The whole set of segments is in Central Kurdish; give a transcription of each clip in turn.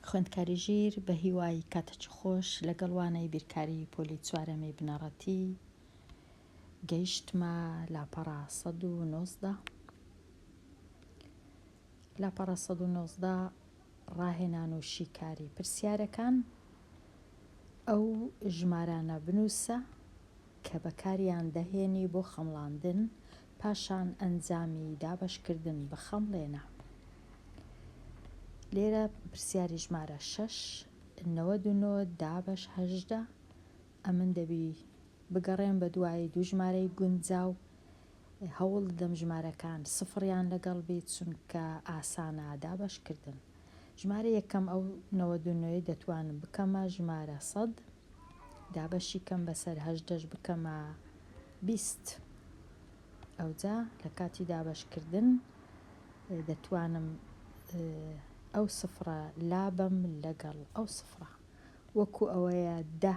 خوێندکاری ژیر بە هیوای کاتەچ خۆش لەگەڵوانەی بیرکاری پۆلی چوارەمی بنەڕەتی گەیشتمە لاپەڕا 119. لاپەڕا 119 ڕاهێنان و شیکاری پرسیارەکان ئەو ژمارانە بنووسە کە بەکاریان دەهێنی بۆ خەمڵاندن پاشان ئەنجامی دابەشکردن بە خەمڵێنە. لێرە پرسیاری ژمارە 6 99 دابەش 18 ئەمن دەبی بگەڕێن بە دوای دوو ژمارەی گونجاو هەوڵ دەم ژمارەکان سفڕیان لەگەڵ بێت چونکە ئاسانە دابەشکردن. ژمارە یەکەم ئەو 99 دەتوانم بکەمە ژمارە 100 دابەشی کەم بەسەر 18 بکەمە 20. ئەوجا لە کاتی دابەشکردن دەتوانم ئەو سفرە لابم لەگەڵ ئەو سفرە وەکو ئەوەیە 10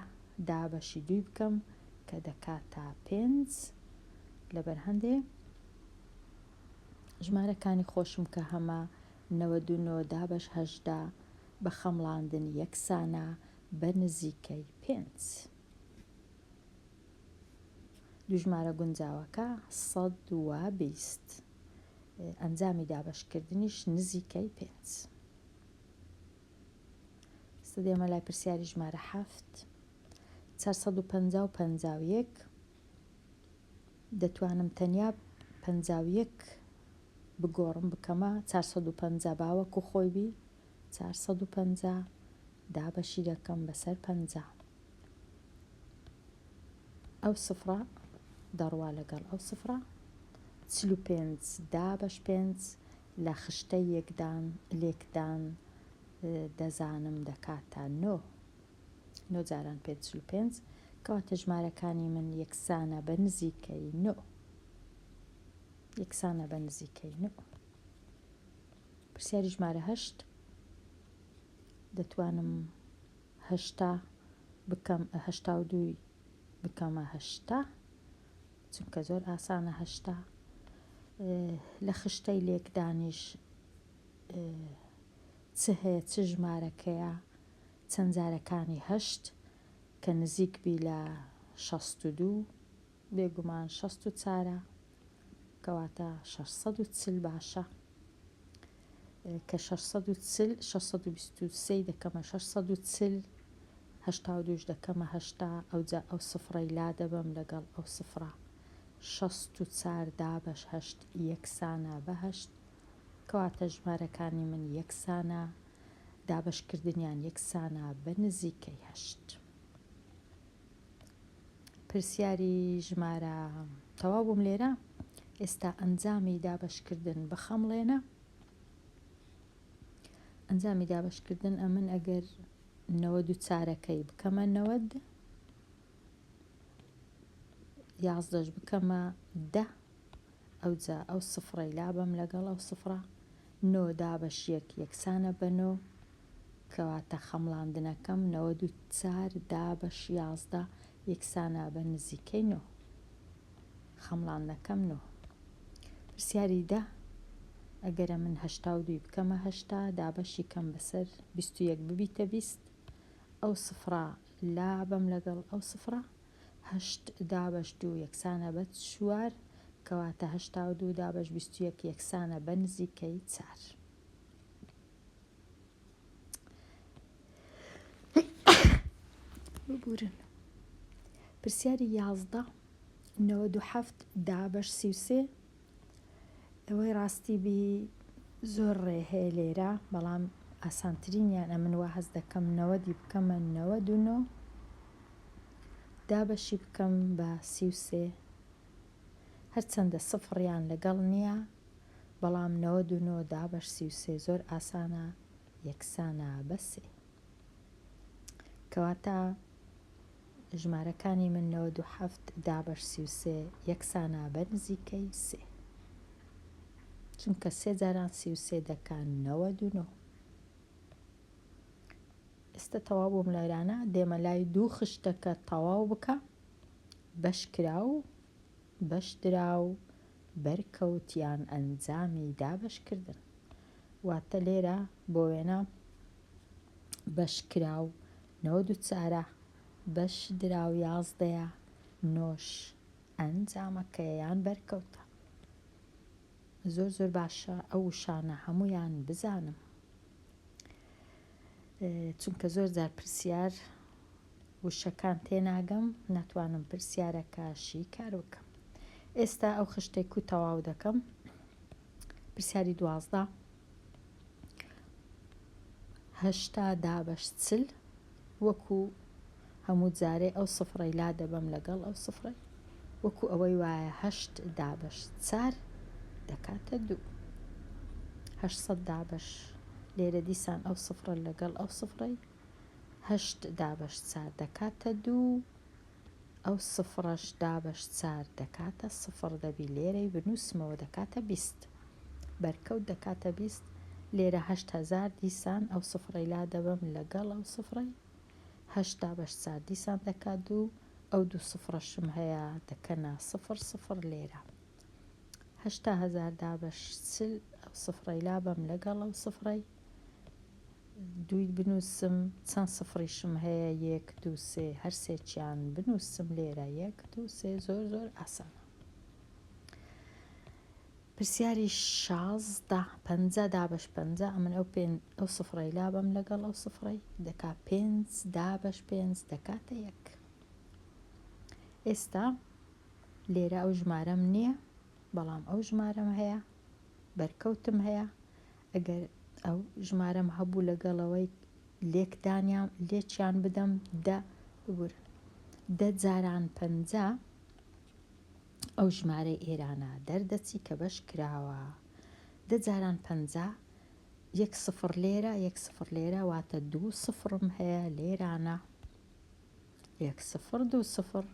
دابەشی 2 بکەم کە دەکاتە 5 لەبەر هەندێ ژمارەکانی خۆشم کە هەمە 99 دابەش 18 بە خەمڵاندن یەکسانە بە نزیکەی 5. دوو ژمارە گونجاوەکە 120 ئەنجامی دابەشکردنیش نزیکەی 5. دێمە لای پرسیاری ژمارە 7 451 دەتوانم تەنیا 51 بگۆڕم بکەمە 450 باوەکو خۆی بی 450 دابەشی دەکەم بەسەر 50 ئەو سفرە دەڕوا لەگەڵ ئەو سفرە 45 دابەش 5 لە خشتەی لێکدان دەزانم دەکاتە 9 جاران 45 کەواتە ژمارەکانی من یەکسانە بە نزیکەی 9 یەکسانە بە نزیکەی 9. پرسیاری ژمارە 8 دەتوانم 80 بکەم 82 بکەمە 80 چونکە زۆر ئاسانە 80 لە خشتەی لێکدانیش چ هەیە چ ژمارەکەیە چەند جارەکانی 8 کە نزیک بی لە 62 بێگومان 64 کەواتە 640 باشە کە 623 دەکەمە 640 82 دەکەمە 80 ئەوجا ئەو سفڕەی لا دەبم لەگەڵ ئەو سفرە 64 دابەش 8 یەکسانە بە 8 کەواتە ژمارەکانی من یەکسانە دابەشکردنیان یەکسانە بە نزیکەی 8. پرسیاری ژمارە تەواو بووم لێرە. ئێستا ئەنجامی دابەشکردن بە خەمڵێنە. ئەنجامی دابەشکردن ئەمن ئەگەر 94ەکەی بکەمە 90 11 بکەمە 10 ئەوجا ئەو سفڕەی لابم لەگەڵ ئەو سفرە 9 دابەش 1 یەکسانە بە 9 کەواتە خەمڵاندنەکەم 94 دابەش 11 یەکسانە بە نزیکەی 9 خەمڵاندنەکەم 9. پرسیاری 10 ئەگەرە من 82 بکەمە 80 دابەشی کەم بەسەر 21 ببیتە 20 ئەو سفرە لابم لەگەڵ ئەو سفرە 8 دابەش 2 یەکسانە بە 4 کەواتە 82 دابەش 21 یەکسانە بە نزیکەی 4. ببورن. پرسیاری 11 97 دابەش 33 ئەوەی ڕاستی بی زۆر ڕێ هەیە لێرە بەڵام ئاسانترینیان ئەمن وا هەز دەکەم 90 بکەمە 99 دابەشی بکەم بە 33 هەرچەندە سفڕیان لەگەڵ نییە بەڵام 99 دابەش 33 زۆر ئاسانە یەکسانە بە 3 کەواتە ژمارەکانی من 97 دابەش 33 یەکسانە بە نزیکەی 3 چونکە 3 جاران 33 دەکەن 99. ئێستا تەواو بووم لەرانە دێمە لای دوو خشتەکە تەواو بکە بەشدراو بەرکەوتیان ئەنجامی دابەشکردن واتە لێرە بۆ وێنە بەش کراو 94 بەش دراو 11 نۆش ئەنجامەکەیان بەرکەوتە. زۆر زۆر باشە ئەو وشانە هەمویان بزانم، چونکە زۆر جار پرسیار وشەکان تێناگەم ناتوانم پرسیارەکەشی کار بکەم. ئێستا ئەو خشتێک و تەواو دەکەم. پرسیاری 12 هەشتا دابەش چل وەکو هەموو جارێ ئەو سفرەی لا دەبەم لەگەڵ ئەو سفرەی وەکو ئەوەی وایە 8 دابەش 4 دەکاتە 2. 800 دابەش لێرە دیسان ئەو سفرە لەگەڵ ئەو سفرەی 8 دابەش 4 دەکاتە 2 ئەو سفرەش دابەش 4 دەکاتە سفر دەبی لێرەی بنووسمەوە دەکاتە 20 بەرکەوت دەکاتە 20 لێرە 8000 دیسان ئەو سفرەی لا دەبەم لەگەڵ ئەو سفرەی 8 دابەش 4 دیسان دەکات 2 ئەو 2 سفرەشم هەیە دەکەنە 0 لێرە 80000 دابەش 40 ئەو سفرەی لا بەم لەگەڵ ئەو سفرەی دوی بنووسم چەند سفریشم هەیە 1 2 3 هەر سێکیان بنووسم لێرە 1 2 3 زۆر زۆر ئاسانە. پرسیاری 16 50 دابەش 50 ئەمن ئەو سفرەی لا بەم لەگەڵ ئەو سفرەی دەکا 5 دابەش 5 دەکاتە 1. ئێستا لێرە ئەو ژمارەم نییە بەڵام ئەو ژمارەم هەیە بەرکەوتم هەیە. ئەگەر ئەو ژمارەم هەبوو لەگەڵەوەی لێکیان بدەم ببورن 10 جاران 50 ئەو ژمارەی ئێرانە دەردەچی کە بەش کراوە 10 جاران 50 1 سفر لێرە 1 سفر لێرە واتە 2 سفرم هەیە لێرانە 1 سفر 2 سفر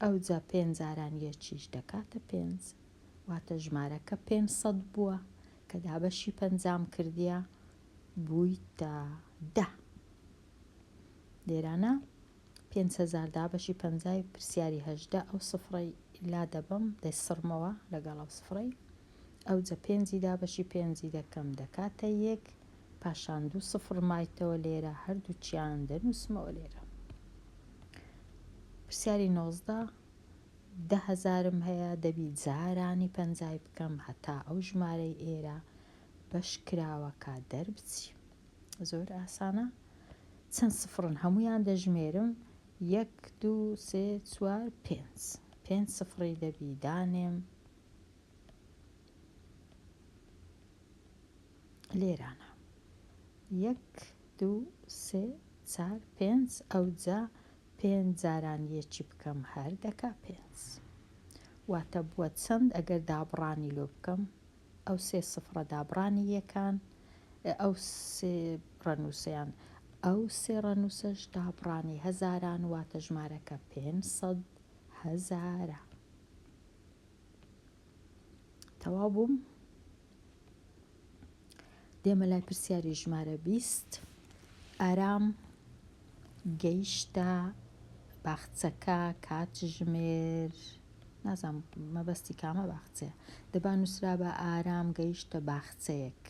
ئەو جا 5 جاران یەکیش دەکاتە 5 واتە ژمارەکە 500 بووە کە دابەشی 50 کردیە بوویتە 10 لێرانە 5000 دابەشی 50 پرسیاری 18 ئەو سفرەی لا دەبم دەسڕمەوە لەگەڵ ئەو سفرەی ئەو جە 5 دابەشی 5 دەکەم دەکاتە 1 پاشان 2 سفر مایتەوە لێرە هەردووچیان دەنووسمەوە لێرە. پرسیاری 19 10,000م هەیە دەبی جارانی 50 بکەم هەتا ئەو ژمارەی ئێرە بەش کراوەکە دەربچی. زۆر ئاسانە. چەند سفرن هەمویان دەژمێرم 1 2 3 4 5 سفری دەبی دانێم لێرانە 1 2 3 4 5 ئەو جا 5 جاران یەکی بکەم هەر دەکا 5 واتە بووە چەند ئەگەر دابڕانی لۆ بکەم ئەو 3 سفرە دابڕانی یەکان ئەو 3 ڕەنووسیان ئەو 3 ڕەنووسەش دابڕانی هەزاران واتە ژمارەکە 500,000. تەواو بووم. دێمە لای پرسیاری ژمارە 20 ئارام گەیشتە باخچەکە کاتژمێر نازانم مەبەستی کامە باخچەیە دەبا نووسرا بە ئارام گەیشتە باخچەیەک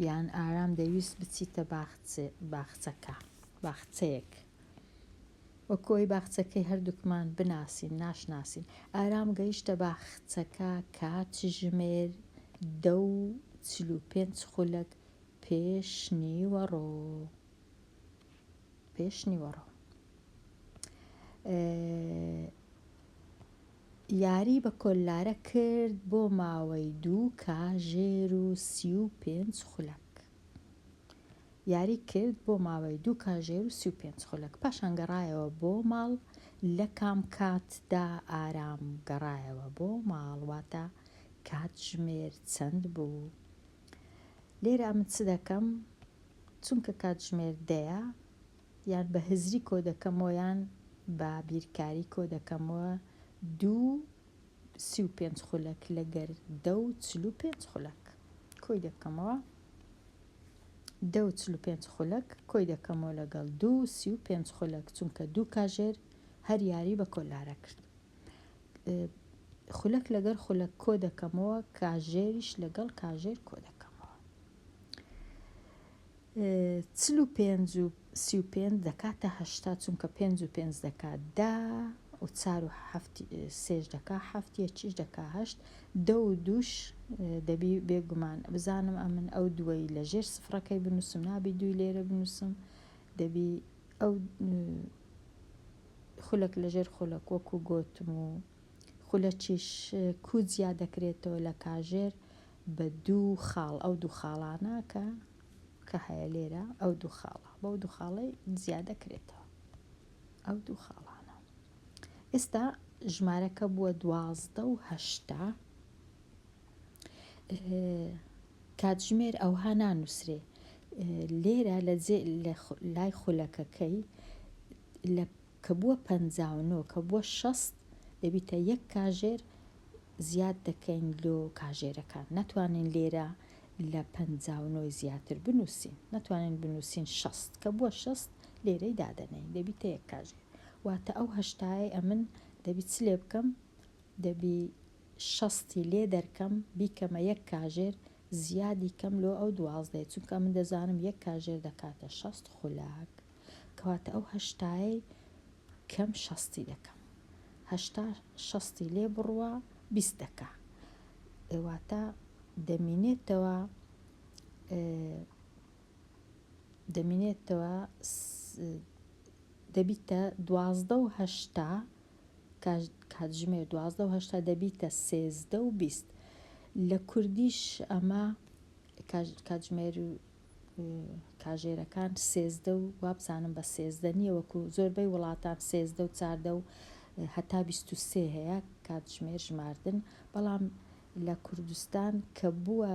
یان ئارام دەویست بچیتە باخچەیەک وەکۆی باخچەکەی هەردووکمان بناسین ناشناسین. ئارام گەیشتە باخچەکە کاتژمێر 10:45 خولەک پێش نیوەڕۆ. یاری بە کۆلارە کرد بۆ ماوەی 2 کاژێر و 35 خولەک. یاری کرد بۆ ماوەی 2 کاژێر و 35 خولەک. پاشان گەڕایەوە بۆ ماڵ لە کام کاتدا ئارام گەڕایەوە بۆ ماڵ واتە کاتژمێر چەند بوو. لێرە من چ دەکەم چونکە کاتژمێر دەیە یان بە هزری کۆ دەکەمەوە یان بە بیرکاری کۆ دەکەمەوە 2:35 خولەک لەگەر 10:45 خولەک کۆی دەکەمەوە 10:45 خولەک کۆی دەکەمەوە لەگەڵ 2:35 خولەک چونکە 2 کاژێر هەر یاری بە کۆلارە کرد. خولەک لەگەر خولەک کۆ دەکەمەوە کاژێریش لەگەڵ کاژێر کۆ دەکەمەوە. 45 و 35 دەکاتە 80 چونکە 55 دەکات 10 و 4 و 3 دەکا 7 چیش دەکا 8 دە و دووش دەبی بێگومان بزانم ئەمن ئەو دووەی لەژێر سفرەکەی بنووسم نابی دووی لێرە بنووسم دەبی ئەو خولەک لەژێر خولەک وەکو گۆتم و خولە چیش کوجیا دەکرێتەوە لە کاژێر بە 2 خاڵ ئەو 2 خاڵانە کە هەیە لێرە ئەو 2 خاڵە بەو 2 خاڵی زیادە کرێتەوە ئەو 2 خاڵانە. ئێستا ژمارەکە بووە 12 و 80 کاتژمێر ئەوها نانووسرێ لێرە لە لای خولەکەکەی کە بووە 59 کە بووە 60 دەبیتە یەک کاژێر زیاد دەکەین لۆ کاژێرەکان ناتوانین لێرە لە 59 زیاتر بنووسین ناتوانین بنووسین 60 کە بووە 60 لێرەی دادەنین دەبیتە یەک کاژێر واتە ئەو هەشتای ئەمن دەبی چ لێ بکەم دەبی 60 لێ دەرکەم بیکەمە یەک کاژێر زیادی کەم لۆ ئەو 12 چونکە من دەزانم یەک کاژێر دەکاتە 60 خولاک کەواتە ئەو هەشتای کەم 60 دەکەم 60 لێ بڕوە 20 دەکا واتە دەمینێتەوە دەبیتە 12 و 80 کاتژمێر 12 و 80 دەبیتە 13 و 20 لە کوردیش ئەمە کاتژمێر و کاژێرەکان 13 و وابزانم بە 13 نییە وەکو زۆربەی وڵاتان 13 و 14 و هەتا 23 هەیە کاتژمێر ژماردن بەڵام لە کوردستان کە بووە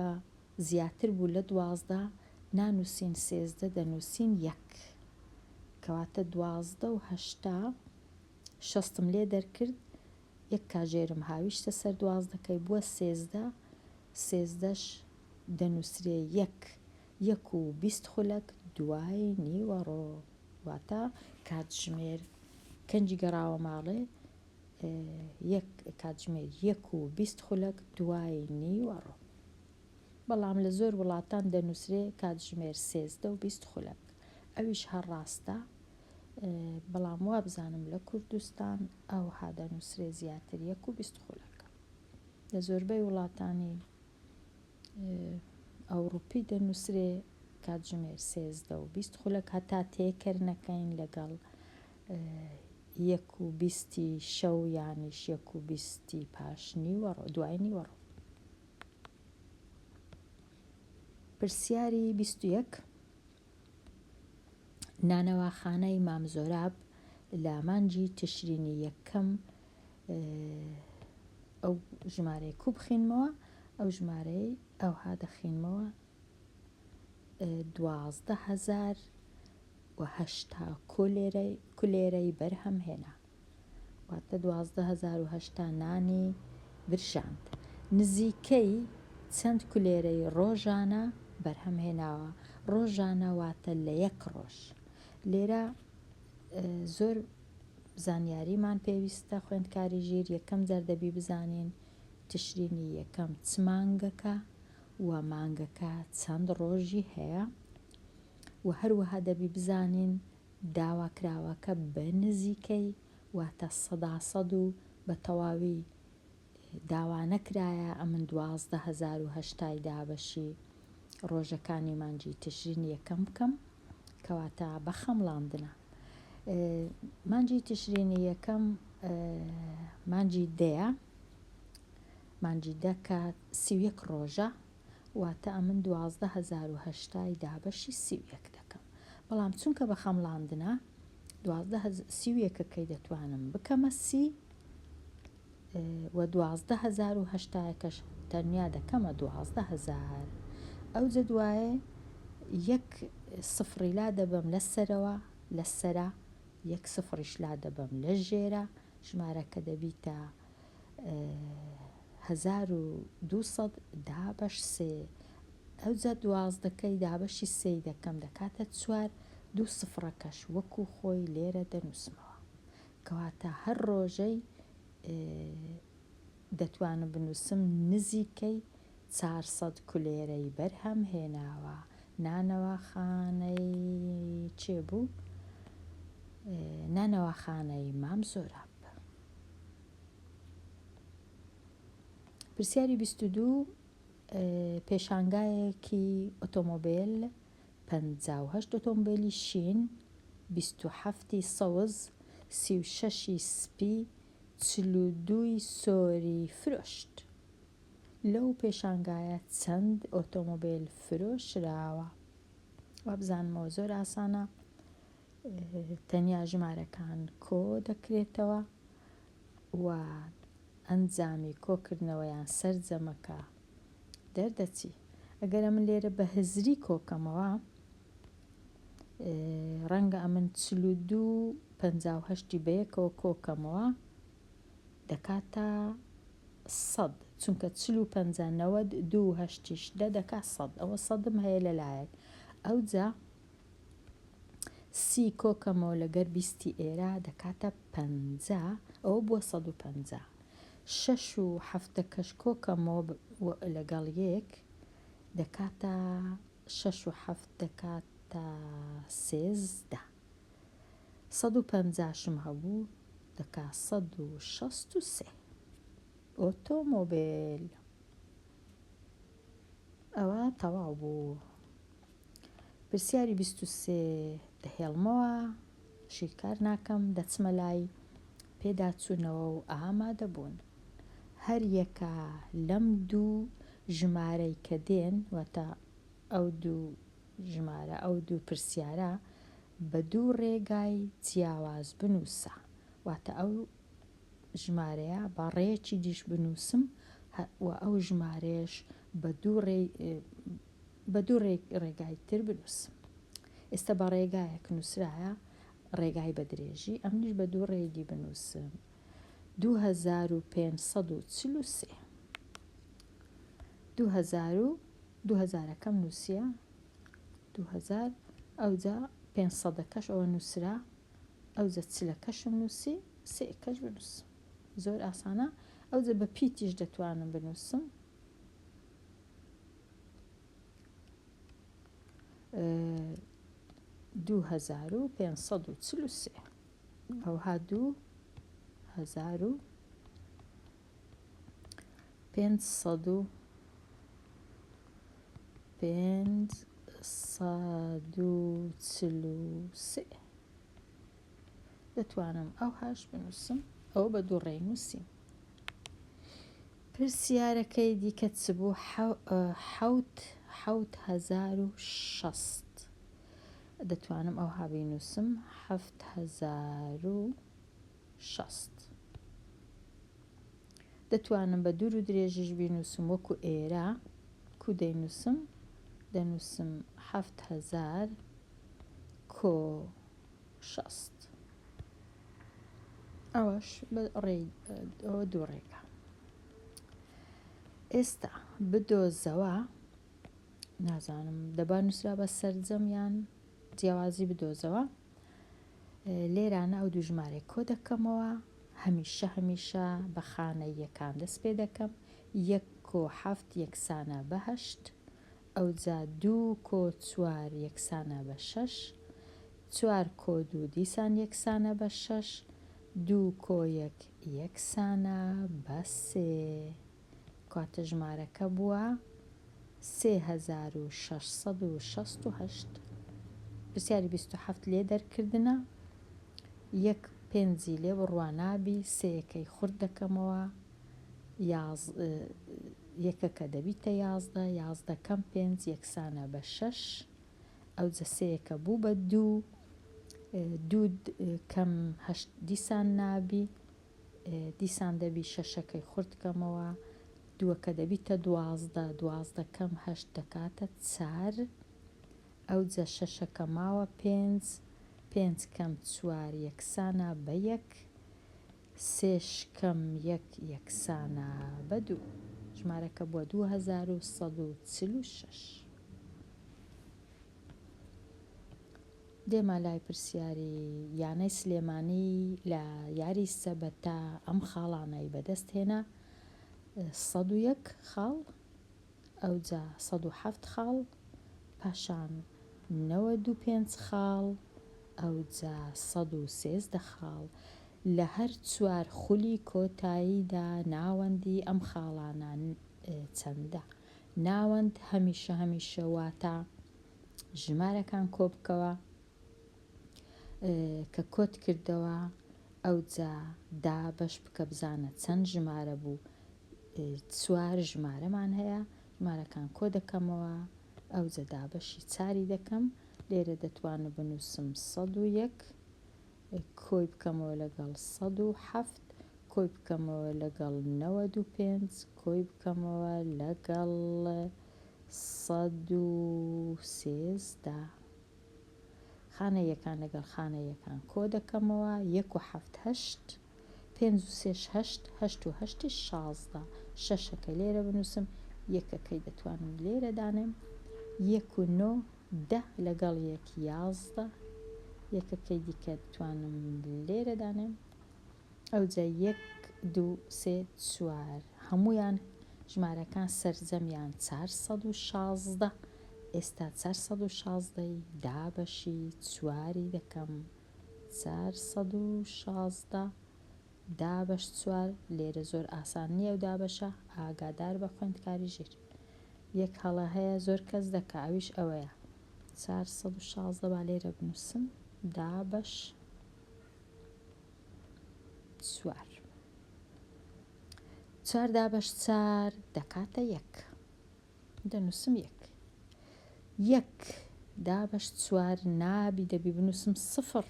زیاتر بوو لە 12 نانووسین 13 دەنووسین یەک کەواتە 12 و 80 60م لێ دەرکرد یەک کاژێرم هاویشتە سەر 12کەی بووە 13ش دەنووسرێ یەک و 20 خولەک دوای نیوەڕۆ واتە کاتژمێر کەنجی گەڕاوە ماڵێ کاتژمێر 1 و 20 خولەک دوای نیوەڕۆ بەڵام لە زۆر وڵاتان دەنووسرێ کاتژمێر 13 و 20 خولەک ئەویش هەر ڕاستە بەڵام وابزانم لە کوردستان ئەوها دەنووسرێ زیاتر 1 و 20 خولەک لە زۆربەی وڵاتانی ئەوروپی دەنووسرێ کاتژمێر 13 و 20 خولەک هەتا تێکەرنەکەین لەگەڵ 1 و 20 شەو یانیش 1 و 20 پاش نیوەڕۆ دوای نیوەڕۆ. پرسیاری 21 نانەواخانەی مام زۆراب لە مانگی تشرینی یەکەم ئەو ژمارەی کوب بخینمەوە ئەو ژمارەی ئەوها دەخینمەوە 12,080 کولێرەی بەرهەم هێنا واتە 12,080 نانی برشاند نزیکەی چەند کولێرەی ڕۆژانە بەرهەم هێناوە ڕۆژانە واتە لە یەک ڕۆژ لێرە زۆر زانیاریمان پێویستە خوێندکاری ژیر یەکەم جەردەبی بزانین تشرینی یەکەم چ مانگەکە و مانگەکە چەند ڕۆژی هەیە و هەروەها دەبی بزانین داواکراوەکە بە نزیکەی واتە 100% و بە تەواوی داوا نەکرایە ئەمن 12,080 دابەشی ڕۆژەکانی مانگی تشرینی یەکەم بکەم کەواتە بە خەمڵاندنە مانگی تشرینی یەکەم مانگی دەیە مانگی دەکە 31 ڕۆژە واتە ئەمن 12,080 دابەشی 31 دەکەم بەڵام چونکە بە خەمڵاندنە 31کەی دەتوانم بکەمە 30 و 12,080کەش تەنیا دەکەمە 12,000 ئەو جدوایە یەک سفری لا دەبم لە سەرەوە لە سەرە یەک سفریش لا دەبم لە ژێرە ژمارەکە دەبیتە 1200 دابەش 3 ئەو جە 12کەی دابەشی 3 دەکەم دەکاتە 4 دوو سفرەکەش وەکو خۆی لێرە دەنووسمەوە کەواتە هەر ڕۆژەی دەتوانم بنووسم نزیکەی 400 کولێرەی بەرهەم هێناوە نانەواخانەی چێ بوو؟ نانەواخانەی مام زۆراب. پرسیاری 22 پێشانگایەکی ئۆتۆمۆبیل 58 ئۆتۆمبیلی شین 27 سەوز 36 سپی 42 سۆری فرۆشت. لەو پێشانگایە چەند ئۆتۆمۆبیل فرۆشراوە؟ وابزانمەوە زۆر ئاسانە، تەنیا ژمارەکان کۆ دەکرێتەوە و ئەنجامی کۆکردنەوەیان سەرجەمەکە دەردەچی. ئەگەرە من لێرە بە هزری کۆکەمەوە ڕەنگە ئەمن 42 58 بەیەکەوە کۆکەمەوە دەکاتە 100 چونکە 45 90 2 8 دەکات 100 ئەوە 100م هەیە لەلایەک ئەوجا سی کۆکەمەوە لەگەر 20 ئێرە دەکاتە 50 ئەوە بووە 150 6 و 7 کەش کۆکەمەوە لەگەڵ یەک دەکاتە 6 و 7 دەکاتە 13 150شم هەبوو دەکات 163 ئۆتۆمۆبیل. ئەوە تەواو بوو. پرسیاری 23 دەهێڵمەوە شیرکار ناکەم دەچمە لای پێداچوونەوە و ئامادەبوون. هەر یەکە لەم دوو ژمارەی کە دێن واتە ئەو دوو ژمارە ئەو دوو پرسیارە بە دوو ڕێگای جیاواز بنووسە، واتە ئەو ژمارەیە بە ڕێیەکی دیش بنووسم و ئەو ژمارەیەش بە دوو ڕێگای تر بنووسم. ئێستا بە ڕێگایەک نووسرایە ڕێگای بە درێژی، ئەمنیش بە دوو ڕێگی بنووسم 2543 2000ەکەم نووسیە 2000 ئەوجا 500ەکەش ئەوە نووسرا ئەوجا چلەکەشم نووسی سێکەش بنووسم. زۆر ئاسانە. ئەوجا بە پیتیش دەتوانم بنووسم 2543 ئەوها 2543 دەتوانم ئەوهاش بنووسم، ئەوە بە دوو ڕێی نووسیم. پرسیارەکەی دیکە چ بوو؟ 7060 دەتوانم ئەوها بینووسم 7060 دەتوانم بە دوور و درێژیش بینووسم وەکو ئێرە کو دەینووسم دەنووسم 7000 کۆ 60 ئەوەش ئەوە دوو ڕێگە. ئێستا بدۆزەوە نازانم دەبا نووسرا بە سەرجەم یان جیاوازی بدۆزەوە. لێرانە ئەو دوو ژمارەی کۆ دەکەمەوە هەمیشە بە خانە یەکان دەست پێ دەکەم 1 کۆ 7 یەکسانە بە 8 ئەوجا 2 کۆ 4 یەکسانە بە 6 4 کۆ 2 دیسان یەکسانە بە 6 2 کۆ 1 یەکسانە بە 3 کاتە ژمارەکە بووە 3668. پرسیاری 27 لێ دەرکردنە یەک پێنجی لێ بڕوانابی سەیەکەی خورد دەکەمەوە یەکەکە دەبیتە 11 کەم 5 یەکسانە بە 6 ئەوجا سەیەکە بوو بە 2 کەم 8 دیسان نابی دیسان دەبی شەشەکەی خورد کەمەوە دووەکە دەبیتە 12 کەم 8 دەکاتە 4 ئەوجا شەشەکە ماوە 5 کەم 4 یەکسانە بە 1 سێش کەم 1 یەکسانە بە 2 ژمارەکە بووە 2146. دێمە لای پرسیاری یانەی سلێمانی لە یاری سەبەتا ئەم خاڵانەی بەدەست هێنا 101 خاڵ ئەوجا 107 خاڵ پاشان 95 خاڵ ئەوجا 113 خاڵ لە هەر چوار خولی کۆتاییدا ناوەندی ئەم خاڵانان چەندە. ناوەند هەمیشە واتە ژمارەکان کۆبکەوە کە کۆت کردەوە ئەوجا دابەش بکە بزانە چەند ژمارە بوو. چوار ژمارەمان هەیە، ژمارەکان کۆ دەکەمەوە ئەوجا دابەشی چاری دەکەم. لێرە دەتوانم بنووسم 101 کۆی بکەمەوە لەگەڵ 107 کۆی بکەمەوە لەگەڵ 95 کۆی بکەمەوە لەگەڵ 113 خانە یەکان لەگەڵ خانە یەکان کۆ دەکەمەوە 1 و 7 8 5 و 3 8 8 و 8 16 شەشەکە لێرە بنووسم یەکەکەی دەتوانم لێرە دانێم 1 و 9 10 لەگەڵ 1 11 یەکەکەی دیکە دەتوانم لێرە دانێم ئەوجا 1 2 3 4 هەمویان ژمارەکان سەرجەمیان 416. ئێستا 416ی دابەشی چواری دەکەم 416 دابەش چوار. لێرە زۆر ئاسان نییە و دابەشە ئاگادار بە خوێندکاری ژیر. یەک هەڵە هەیە زۆر کەس دەکا ئەویش ئەوەیە 416 با لێرە بنووسم دابەش چوار. 4 دابەش 4 دەکاتە 1 دەنووسم 1 دابەش 4 نابی دەبی بنووسم 0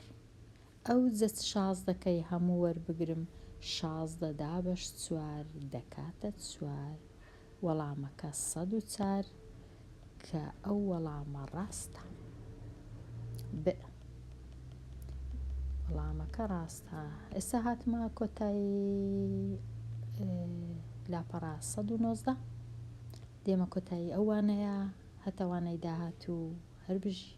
ئەوجا 16ەکەی هەموو وەربگرم 16 دابەش 4 دەکاتە 4. وەڵامەکە 104 کە ئەو وەڵامە ڕاستە. وەڵامەکە ڕاستە. ئێستا هاتمە کۆتایی لاپەڕا 119 دێمە کۆتایی ئەوانەیە هەتاوانەی داهاتوو هەر بژی.